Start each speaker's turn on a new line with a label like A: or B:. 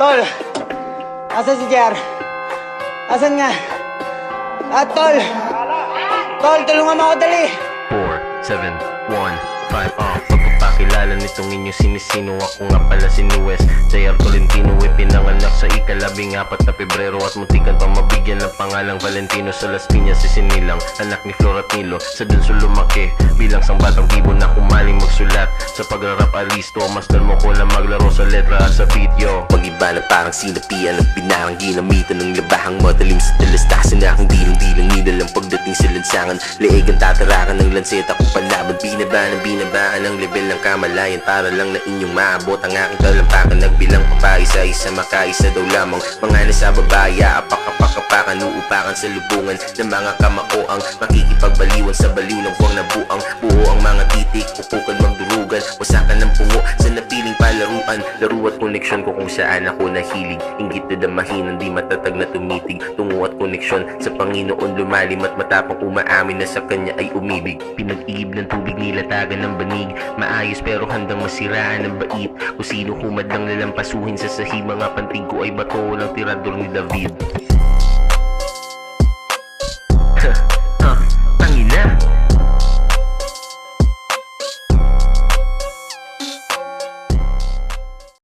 A: Tol! Asan si JR? Asan nga? Tol! Tol, tulungan mo ako dali!
B: 4, 7, 1, 5, pagpapakilala nitong inyong sinisino. Ako nga pala si Nuez JR Tolentino, pinanganak sa ika-14 na Pebrero at muntikan pa mabigyan ng pangalang Valentino. Sa Las Piñas isinilang, anak ni Flor at Nilo. Sa Dunso lumaki bilang sang batang tibo na kumaling magsulat. Sa pagrarap alisto, masdan mo ko na maglaro sa letra at sa video. Mag-iba na parang sinapian at binarang ginamitan ng labahang matalim sa talastasan na akong dilang-dilang nilalang pagdating sa lansangan. Leeg ang tatarakan ng lanseta kung palaban. Binabaan ang level ng kamalayan para lang na inyong maabot ang aking talampakan. Nagbilang papaisa-isa, makaisa daw lamang. Mga nasa babaya, apak-apak-apakan, uupakan sa lubungan ng mga kamaoang makikipagbaliwan sa baliw ng buwang nabuang. Buo ang mga titik, upukan magdurugan, wasakan ng pungo sa napiling palaruan. Laro at koneksyon ko kung saan ako nahilig. Inggit na damahin, hindi matatag na tumitig. Tungo at koneksyon sa Panginoon lumalim at matapang umaamin na sa Kanya ay umibig. Pinag-iib ng tubig nilatagan ng banig, maayos pero handang masiraan ng bait. Kung sino humad lang nalampasuhin sa sahi, mga pantig ko ay bato ng tirador ni David.